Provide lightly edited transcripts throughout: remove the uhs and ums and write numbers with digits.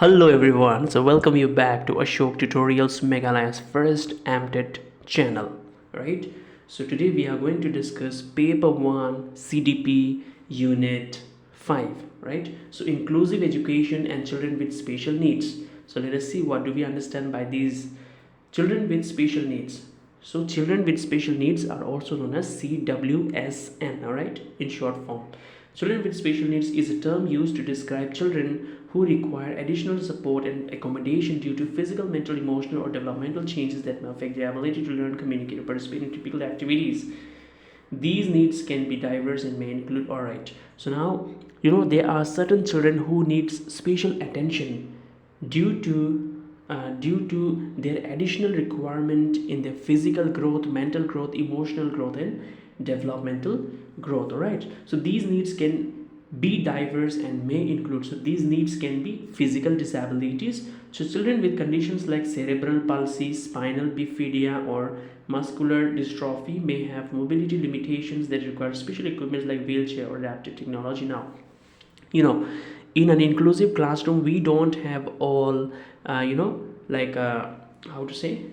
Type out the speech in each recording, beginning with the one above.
Hello everyone, so welcome you back to Ashok Tutorials Meghalaya's first Mtet channel, right? So today we are going to discuss paper 1 CDP unit 5, right? So inclusive education and children with special needs. So let us see what do we understand by these children with special needs. So children with special needs are also known as CWSN, all right, in short form. Children with special needs is a term used to describe children who require additional support and accommodation due to physical, mental, emotional, or developmental changes that may affect their ability to learn, communicate, or participate in typical activities. These needs can be diverse and may include, all right. So now, there are certain children who needs special attention due to their additional requirement in their physical growth, mental growth, emotional growth, and developmental growth. All right, so these needs can be diverse and may include, so these needs can be physical disabilities. So children with conditions like cerebral palsy, spinal bifida, or muscular dystrophy may have mobility limitations that require special equipment like wheelchair or adaptive technology. Now, you know in an inclusive classroom we don't have all like how to say,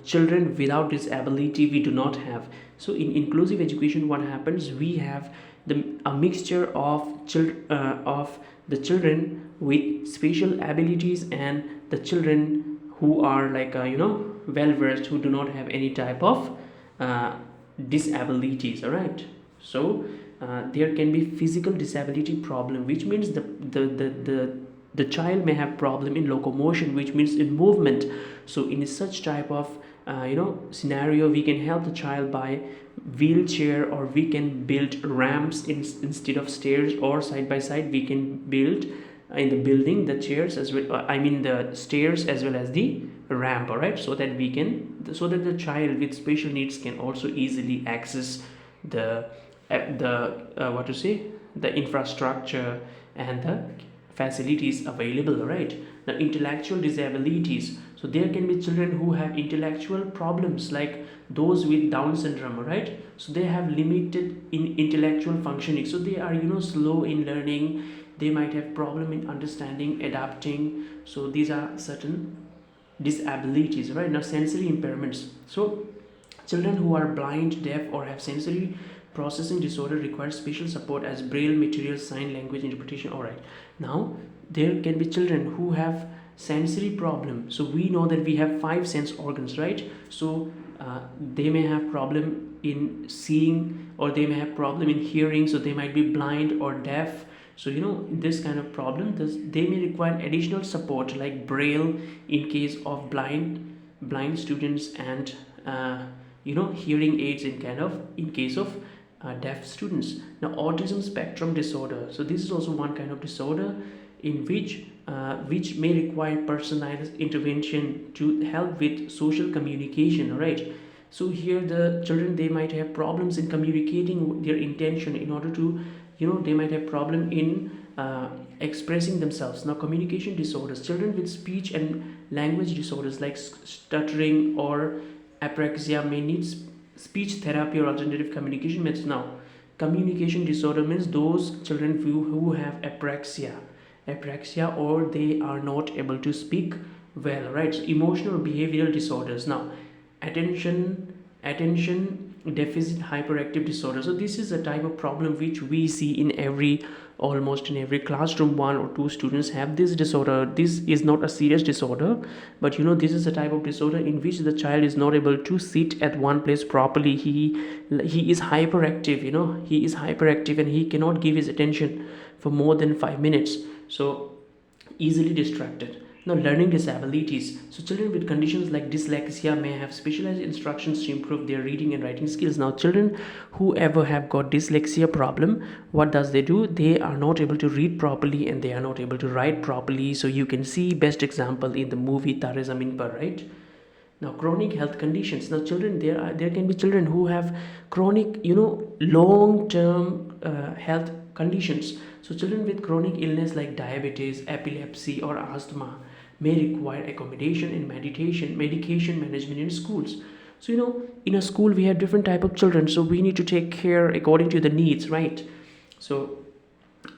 children without disability we do not have. So in inclusive education what happens, we have a mixture of the children with special abilities and the children who are like well versed, who do not have any type of uh, disabilities. All right, so there can be physical disability problem, which means the child may have problem in locomotion, which means in movement. So in such type of scenario, we can help the child by wheelchair, or we can build ramps instead of stairs, or side by side we can build in the building the chairs as well, I mean the stairs as well as the ramp. All right, so that we can, so that the child with special needs can also easily access the what to say, the infrastructure and the facilities available. Right, now intellectual disabilities, so there can be children who have intellectual problems like those with Down syndrome. Right, so they have limited in intellectual functioning, so they are slow in learning, they might have problem in understanding, adapting. So these are certain disabilities. Right, now sensory impairments, so children who are blind, deaf, or have sensory processing disorder require special support as braille material, sign language interpretation. All right, now there can be children who have sensory problem. So we know that we have five sense organs, right? So they may have problem in seeing, or they may have problem in hearing, so they might be blind or deaf. So this kind of problem, they may require additional support like braille in case of blind students, and hearing aids in case of deaf students. Now autism spectrum disorder, so this is also one kind of disorder in which may require personalized intervention to help with social communication. All right, so here the children, they might have problems in communicating their intention in order to, they might have problem in expressing themselves. Now communication disorders, children with speech and language disorders like stuttering or apraxia may need speech therapy or alternative communication methods. Now communication disorder means those children who have apraxia, or they are not able to speak well. Right, so emotional or behavioral disorders. Now attention deficit hyperactive disorder, so this is a type of problem which we see in almost in every classroom. One or two students have this disorder. This is not a serious disorder, but this is a type of disorder in which the child is not able to sit at one place properly. He is hyperactive, he is hyperactive, and he cannot give his attention for more than 5 minutes, so easily distracted. Now learning disabilities, so children with conditions like dyslexia may have specialized instructions to improve their reading and writing skills. Now children who ever have got dyslexia problem, what does they do? They are not able to read properly and they are not able to write properly. So you can see best example in the movie Tare Zameen Par. Right, now chronic health conditions, now children, there can be children who have chronic, long term health conditions. So children with chronic illness like diabetes, epilepsy, or asthma may require accommodation and medication management in schools. So in a school we have different type of children, so we need to take care according to the needs. Right, so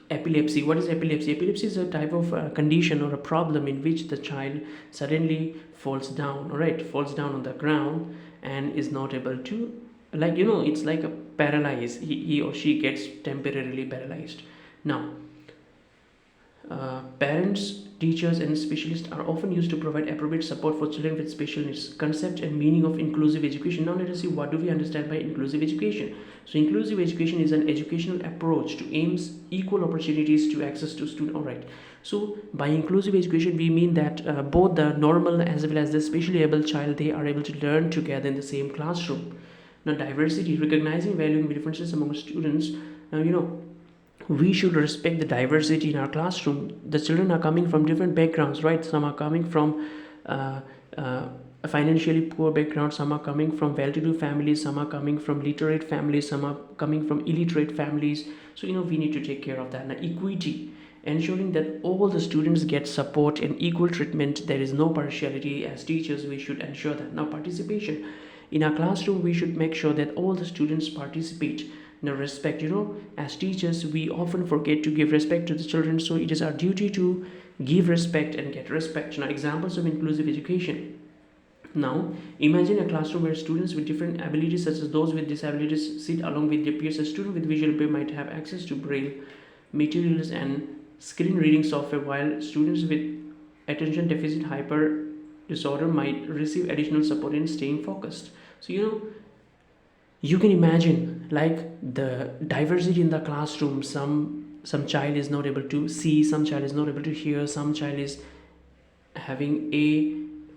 Epilepsy. What is epilepsy? Epilepsy is a type of condition or a problem in which the child suddenly falls down, all right, falls down on the ground and is not able to, like, it's like a paralyzed. He or she gets temporarily paralyzed. Now, parents, teachers, and specialists are often used to provide appropriate support for children with special needs. Concept and meaning of inclusive education. Now, let us see what do we understand by inclusive education. So, inclusive education is an educational approach to aims equal opportunities to access to student. All right. So, by inclusive education, we mean that both the normal as well as the specially able child, they are able to learn together in the same classroom. Now, diversity, recognizing, valuing differences among students. Now, we should respect the diversity in our classroom. The children are coming from different backgrounds, right? Some are coming from uh, uh, a financially poor background, some are coming from well-to-do families, some are coming from literate families, some are coming from illiterate families. So we need to take care of that. Now, equity, ensuring that all the students get support and equal treatment. There is no partiality. As teachers, we should ensure that. Now, participation, in our classroom we should make sure that all the students participate. Now, respect, as teachers we often forget to give respect to the children, so it is our duty to give respect and get respect. Now, examples of inclusive education. Now, imagine a classroom where students with different abilities, such as those with disabilities, sit along with their peers. A student with visual impairment might have access to braille materials and screen reading software, while students with attention deficit hyper disorder might receive additional support in staying focused. So, you can imagine, like, the diversity in the classroom. Some child is not able to see, some child is not able to hear, some child is having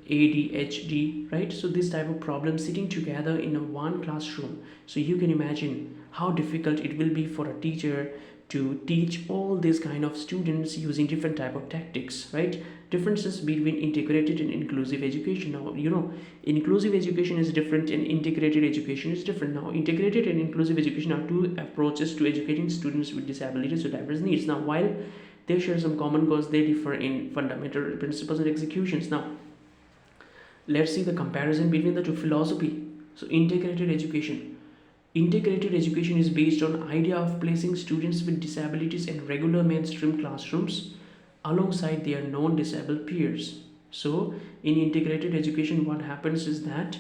ADHD, right? So this type of problem sitting together in a one classroom. So you can imagine how difficult it will be for a teacher to teach all these kind of students using different type of tactics, right? Differences between integrated and inclusive education. Now, inclusive education is different and integrated education is different. Now, integrated and inclusive education are two approaches to educating students with disabilities or diverse needs. Now, while they share some common goals, they differ in fundamental principles and executions. Now, let's see the comparison between the two philosophy. So, integrated education is based on idea of placing students with disabilities in regular mainstream classrooms alongside their non-disabled peers. So, in integrated education, what happens is that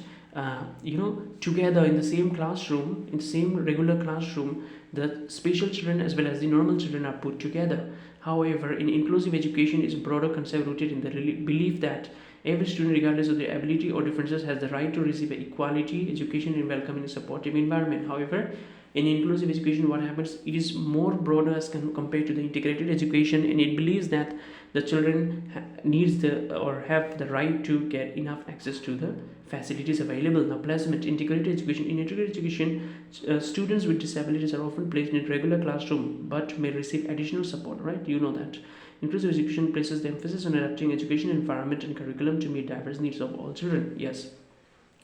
together in the same classroom, in the same regular classroom, the special children as well as the normal children are put together. However, in inclusive education, is a broader concept rooted in the belief that every student, regardless of their ability or differences, has the right to receive equality education in welcoming and supportive environment. However, in inclusive education, what happens, it is more broader as compared to the integrated education, and it believes that the children needs the or have the right to get enough access to the facilities available. Now, placement, integrated education. In integrated education, students with disabilities are often placed in a regular classroom but may receive additional support, right? You know that. Inclusive education places the emphasis on adapting education environment and curriculum to meet diverse needs of all children. Yes.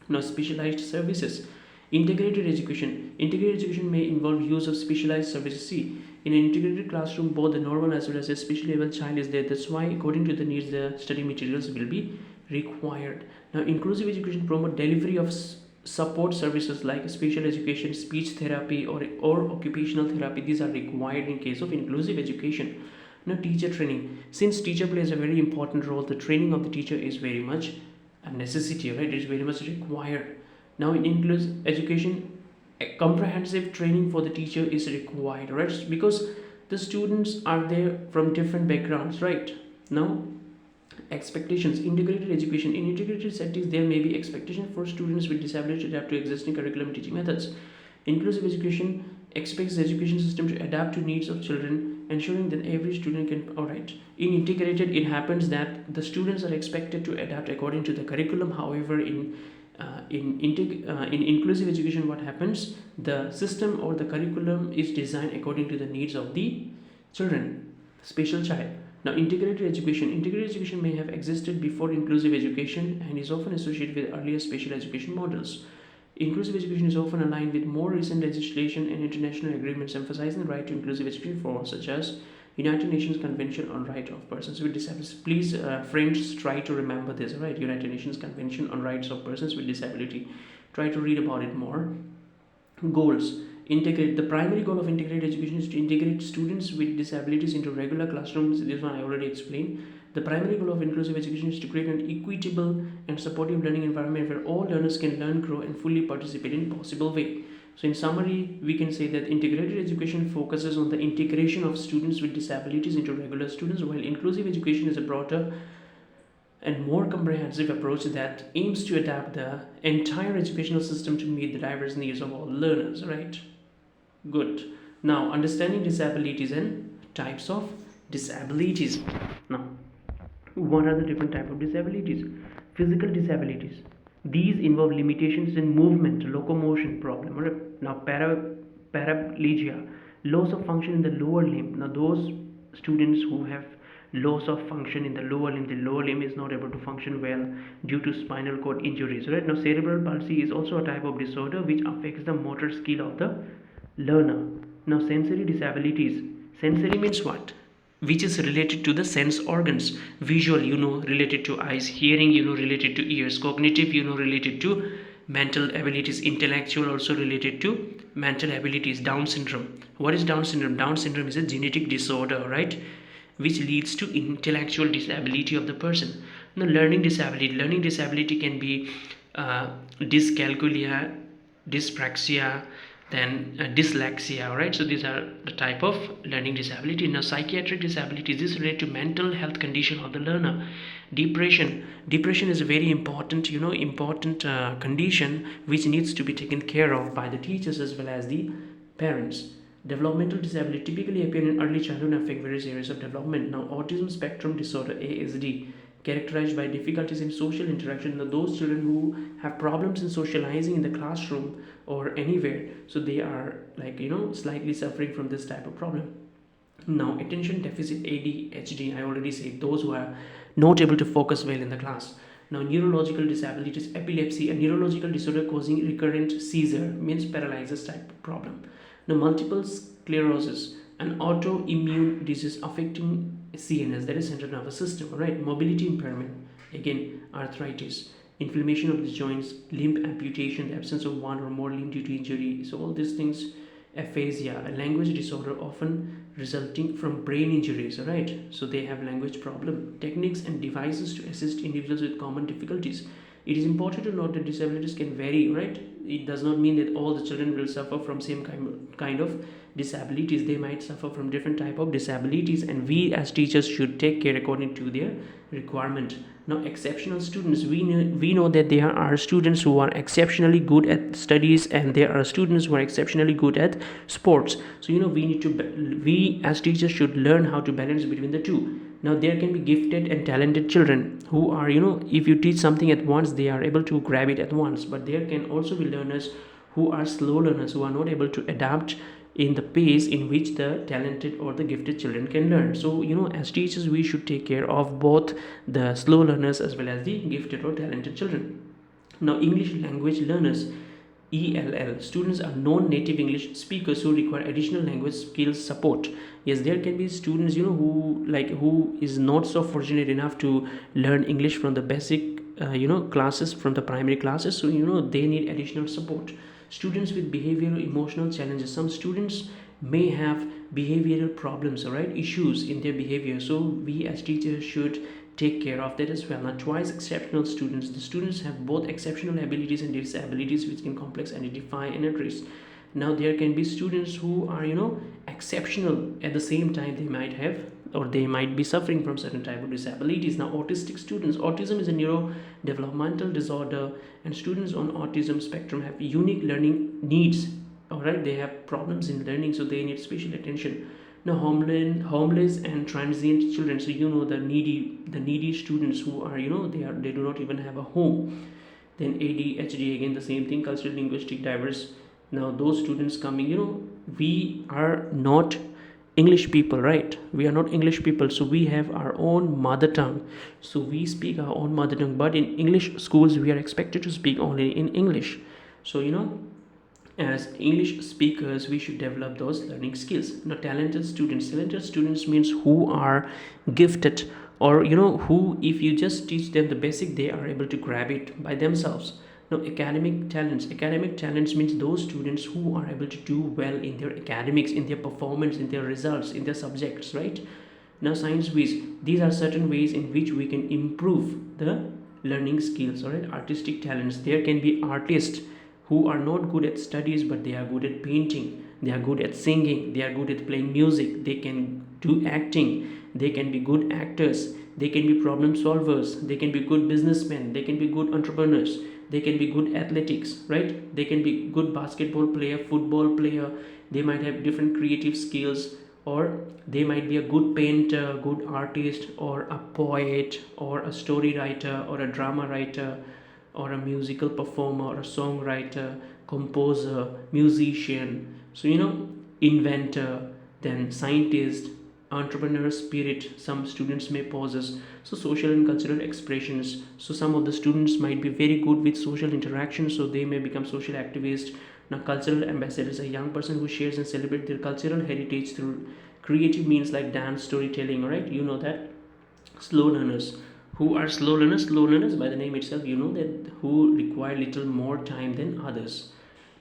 Now, specialized services. Integrated education. Integrated education may involve use of specialized services. See, in an integrated classroom, both the normal as well as a specially able child is there. That's why, according to the needs, the study materials will be required. Now, inclusive education promote delivery of support services like special education, speech therapy, or occupational therapy. These are required in case of inclusive education. Now, teacher training. Since teacher plays a very important role, the training of the teacher is very much a necessity, right? It is very much required. Now, in inclusive education, a comprehensive training for the teacher is required, right? Because the students are there from different backgrounds, right? Now, expectations. Integrated education. In integrated settings, there may be expectation for students with disability to adapt to existing curriculum teaching methods. Inclusive education expects the education system to adapt to needs of children, ensuring that every student can. Alright. In integrated, it happens that the students are expected to adapt according to the curriculum. However, in inclusive education, what happens? The system or the curriculum is designed according to the needs of the children, special child. Now, integrated education may have existed before inclusive education and is often associated with earlier special education models. Inclusive education is often aligned with more recent legislation and international agreements emphasizing the right to inclusive education for such as United Nations Convention on Rights of Persons with Disabilities. Please, friends, try to remember this, right? United Nations Convention on Rights of Persons with Disability. Try to read about it more. Goals. Integrate. The primary goal of integrated education is to integrate students with disabilities into regular classrooms. This one I already explained. The primary goal of inclusive education is to create an equitable and supportive learning environment where all learners can learn, grow, and fully participate in possible way. So, in summary, we can say that integrated education focuses on the integration of students with disabilities into regular students, while inclusive education is a broader and more comprehensive approach that aims to adapt the entire educational system to meet the diverse needs of all learners, right? Good. Now, understanding disabilities and types of disabilities. Now, what are the different type of disabilities? Physical disabilities. These involve limitations in movement, locomotion problem. Right? Now, paraplegia, loss of function in the lower limb. Now, those students who have loss of function in the lower limb is not able to function well due to spinal cord injuries. Right? Now, cerebral palsy is also a type of disorder which affects the motor skill of the learner. Now, sensory disabilities. Sensory means what? Which is related to the sense organs. Visual, related to eyes. Hearing, related to ears. Cognitive, related to mental abilities. Intellectual, also related to mental abilities. Down syndrome. What is Down syndrome? Down syndrome is a genetic disorder, right, which leads to intellectual disability of the person. Now, learning disability can be dyscalculia, dyspraxia, then dyslexia. All right, so these are the type of learning disability. Now, psychiatric disabilities, this is related to mental health condition of the learner. Depression is a very important condition which needs to be taken care of by the teachers as well as the parents. Developmental disability typically appear in early childhood and affect various areas of development. Now, autism spectrum disorder, ASD, characterized by difficulties in social interaction. Now, those children who have problems in socializing in the classroom or anywhere, so they are like slightly suffering from this type of problem. Now, attention deficit, ADHD, I already said, those who are not able to focus well in the class. Now, neurological disabilities, epilepsy, a neurological disorder causing recurrent seizure, means paralysis type of problem. Now, multiple sclerosis, an autoimmune disease affecting CNS, that is central nervous system. Right? Mobility impairment, again arthritis, inflammation of the joints, limb amputation, the absence of one or more limb due to injury. So all these things. Aphasia, a language disorder often resulting from brain injuries. Right? So they have language problem. Techniques and devices to assist individuals with common difficulties. It is important to note that disabilities can vary. Right? It does not mean that all the children will suffer from same kind of disabilities. They might suffer from different type of disabilities, and we as teachers should take care according to their requirement. Now, exceptional students, we know that there are students who are exceptionally good at studies, and there are students who are exceptionally good at sports. So we as teachers should learn how to balance between the two. Now, there can be gifted and talented children who are, if you teach something at once, they are able to grab it at once. But there can also be learners who are slow learners, who are not able to adapt in the pace in which the talented or the gifted children can learn. So, as teachers, we should take care of both the slow learners as well as the gifted or talented children. Now, English language learners, ELL, students are non-native English speakers who require additional language skills support. Yes, there can be students who is not so fortunate enough to learn English from the basic classes, from the primary classes, so they need additional support. Students with behavioral emotional challenges, some students may have behavioral problems, all right, issues in their behavior, so we as teachers should take care of that as well. Now, twice exceptional students, the students have both exceptional abilities and disabilities which can complex identify and address. Now, there can be students who are exceptional, at the same time they might have or they might be suffering from certain type of disabilities. Now, autistic students, autism is a neurodevelopmental disorder, and students on autism spectrum have unique learning needs. All right, they have problems in learning, so they need special attention. Now, homeless and transient children, so the needy students who are they do not even have a home. Then ADHD, again the same thing, cultural linguistic diverse. Now, those students coming, we are not English people, right? We are not English people, so we have our own mother tongue, so we speak our own mother tongue, but in English schools we are expected to speak only in English. So as English speakers, we should develop those learning skills. Now, talented students means who are gifted, or who, if you just teach them the basic, they are able to grab it by themselves. Now, academic talents means those students who are able to do well in their academics, in their performance, in their results, in their subjects, right? Now, science ways, these are certain ways in which we can improve the learning skills. All right, artistic talents, there can be artists who are not good at studies, but they are good at painting, they are good at singing, they are good at playing music, they can do acting, they can be good actors, they can be problem solvers, they can be good businessmen, they can be good entrepreneurs, they can be good athletics, right? They can be good basketball player, football player, they might have different creative skills, or they might be a good painter, good artist, or a poet, or a story writer, or a drama writer, or a musical performer, or a songwriter, composer, musician. So, inventor, then scientist, entrepreneur spirit, some students may possess. So, social and cultural expressions. So, some of the students might be very good with social interaction, so they may become social activists. Now, cultural ambassador is a young person who shares and celebrates their cultural heritage through creative means like dance, storytelling. All right, you know that. Slow learners, who are slow learners by the name itself, you know that, who require little more time than others.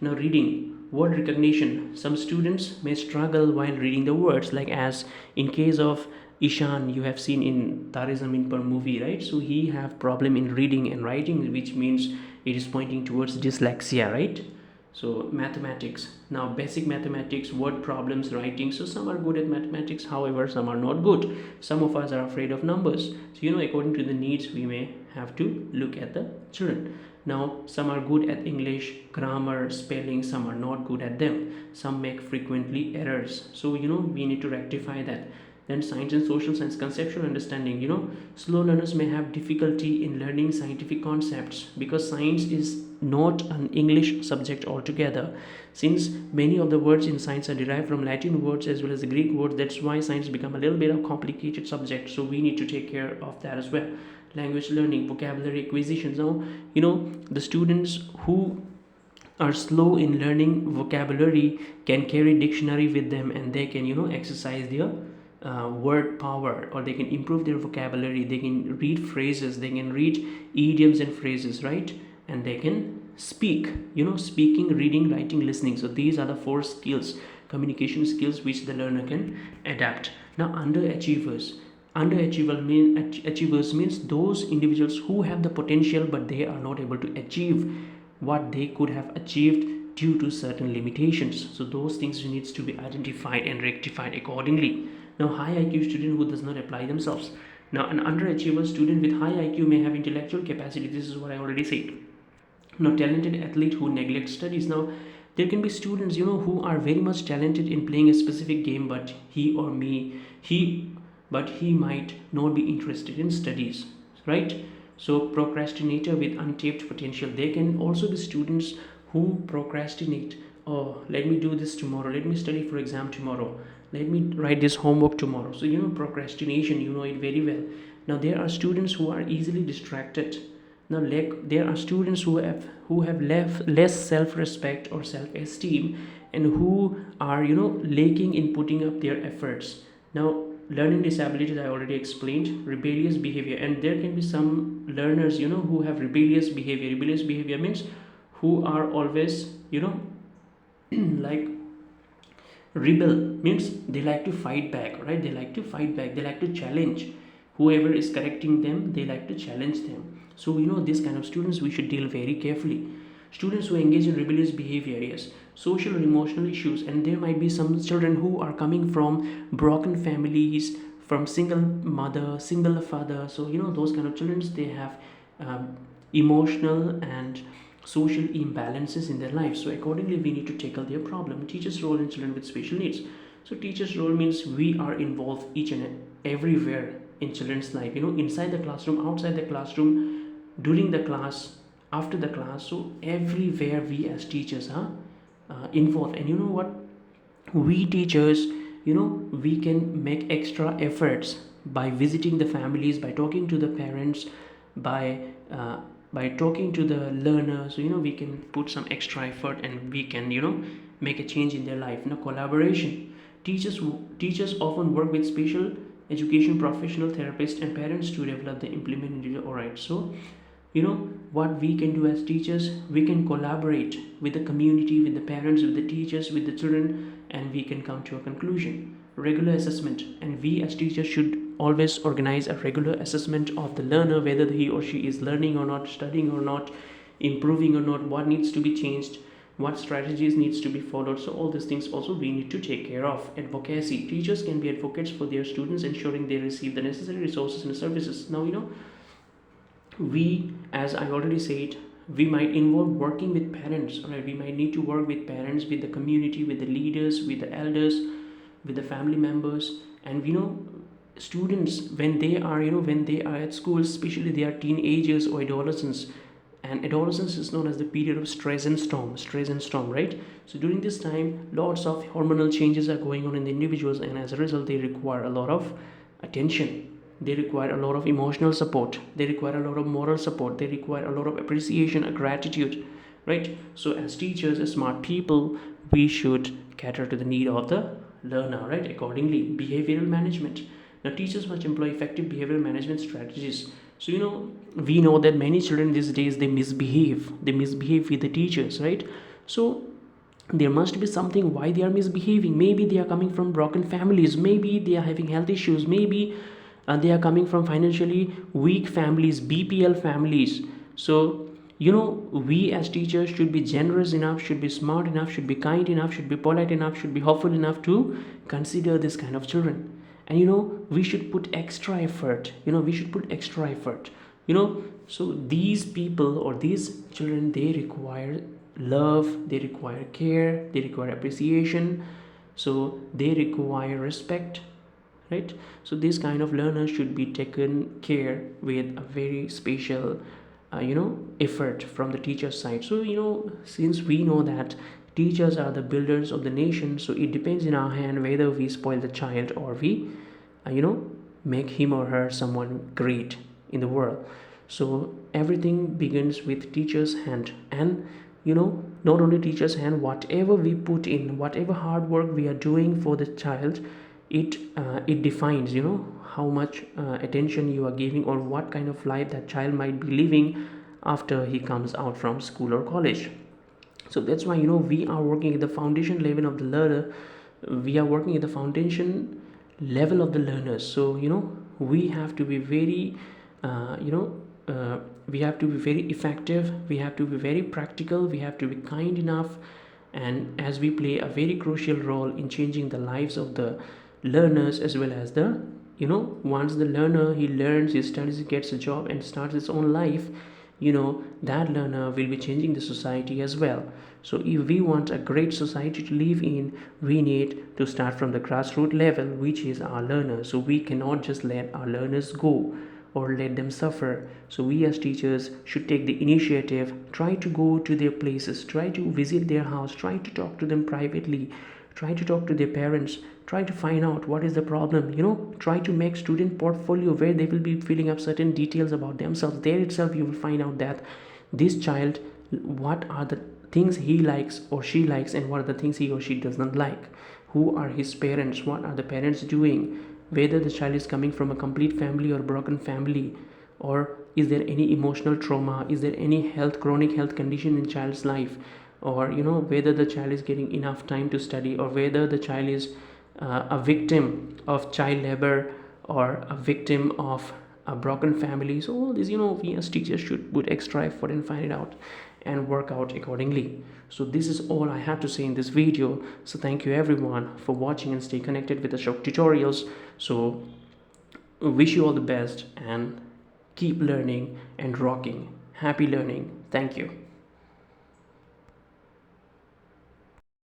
Now, reading, word recognition, some students may struggle while reading the words, like as in case of Ishan, you have seen in Tare Zameen Par movie, right? So he have problem in reading and writing, which means it is pointing towards dyslexia, right? So mathematics, now basic mathematics, word problems, writing. So some are good at mathematics, however some are not good. Some of us are afraid of numbers, so according to the needs we may have to look at the children. Now, some are good at English, grammar, spelling, some are not good at them, some make frequently errors, so we need to rectify that. Then science and social science, conceptual understanding, slow learners may have difficulty in learning scientific concepts because science is not an English subject altogether. Since many of the words in science are derived from Latin words as well as the Greek words, that's why science become a little bit of complicated subject, so we need to take care of that as well. Language learning, vocabulary acquisitions. Now, the students who are slow in learning vocabulary can carry dictionary with them, and they can exercise their word power, or they can improve their vocabulary, they can read phrases, they can read idioms and phrases, right? And they can speak, speaking, reading, writing, listening. So these are the four skills, communication skills, which the learner can adapt. Now, achievers means those individuals who have the potential but they are not able to achieve what they could have achieved due to certain limitations. So those things needs to be identified and rectified accordingly. Now, high IQ student who does not apply themselves. Now, an underachiever student with high IQ may have intellectual capacity. This is what I already said. Now, talented athlete who neglects studies. Now, there can be students who are very much talented in playing a specific game, but he might not be interested in studies, right? So procrastinator with untapped potential, they can also be students who procrastinate. Oh, let me do this tomorrow, let me study for exam tomorrow, let me write this homework tomorrow. So procrastination, you know it very well. Now, there are students who are easily distracted. Now, there are students who have less self-respect or self-esteem, and who are lacking in putting up their efforts. Now, learning disabilities, I already explained. Rebellious behavior, and there can be some learners who have rebellious behavior. Rebellious behavior means who are always like, rebel means they like to fight back, right? They like to fight back, they like to challenge whoever is correcting them, they like to challenge them. So this kind of students we should deal very carefully. Students who engage in rebellious behavior, yes. Social and emotional issues, and there might be some children who are coming from broken families, from single mother, single father. So those kind of children, they have emotional and social imbalances in their life. So accordingly, we need to tackle their problem. Teachers' role in children with special needs. So teachers' role means we are involved each and everywhere in children's life. Inside the classroom, outside the classroom, during the class, after the class. So everywhere we as teachers are involved. And what? We teachers, we can make extra efforts by visiting the families, by talking to the parents, by talking to the learners. So we can put some extra effort, and we can make a change in their life. Now, collaboration. Teachers often work with special education professional, therapists, and parents to develop the implement. All right. So You know what we can do as teachers? We can collaborate with the community, with the parents, with the teachers, with the children, and we can come to a conclusion. Regular assessment, and we as teachers should always organize a regular assessment of the learner, whether he or she is learning or not, studying or not, improving or not, what needs to be changed, what strategies needs to be followed. So all these things also we need to take care of. Advocacy, teachers can be advocates for their students, ensuring they receive the necessary resources and services. Now, we, as I already said, we might involve working with parents, right? We might need to work with parents, with the community, with the leaders, with the elders, with the family members. And students, when they are when they are at school, especially they are teenagers or adolescents, and adolescence is known as the period of stress and storm, right? So during this time, lots of hormonal changes are going on in the individuals, and as a result they require a lot of attention, they require a lot of emotional support, they require a lot of moral support, they require a lot of appreciation and gratitude, right? So as teachers, as smart people, we should cater to the need of the learner, right? Accordingly, behavioral management. Now teachers must employ effective behavioral management strategies. So we know that many children these days, they misbehave with the teachers, right? So there must be something why they are misbehaving. Maybe they are coming from broken families, maybe they are having health issues, maybe they are coming from financially weak families, BPL families. So we as teachers should be generous enough, should be smart enough, should be kind enough, should be polite enough, should be hopeful enough to consider this kind of children. And we should put extra effort, so these people or these children, they require love, they require care, they require appreciation, so they require respect, right? So this kind of learners should be taken care with a very special effort from the teacher side. So since we know that teachers are the builders of the nation, so it depends in our hand whether we spoil the child or we make him or her someone great in the world. So everything begins with teacher's hand, and not only teacher's hand, whatever we put in, whatever hard work we are doing for the child, it defines how much attention you are giving, or what kind of life that child might be living after he comes out from school or college. So that's why we are working at the foundation level of the learner, we are working at the foundation level of the learners. So we have to be very we have to be very effective, we have to be very practical, we have to be kind enough, and as we play a very crucial role in changing the lives of the learners, as well as the once the learner, he learns, he studies, he gets a job and starts his own life, that learner will be changing the society as well. So if we want a great society to live in, we need to start from the grassroots level, which is our learners. So we cannot just let our learners go or let them suffer. So we as teachers should take the initiative, try to go to their places, try to visit their house, try to talk to them privately, try to talk to their parents, try to find out what is the problem, try to make student portfolio where they will be filling up certain details about themselves. There itself you will find out that this child, what are the things he likes or she likes, and what are the things he or she does not like, who are his parents, what are the parents doing, whether the child is coming from a complete family or broken family, or is there any emotional trauma, is there any chronic health condition in child's life, or whether the child is getting enough time to study, or whether the child is a victim of child labor, or a victim of a broken family. So all this, we as teachers should put extra effort and find it out and work out accordingly. So this is all I have to say in this video. So thank you everyone for watching, and stay connected with the short tutorials. So wish you all the best, and keep learning and rocking. Happy learning. Thank you.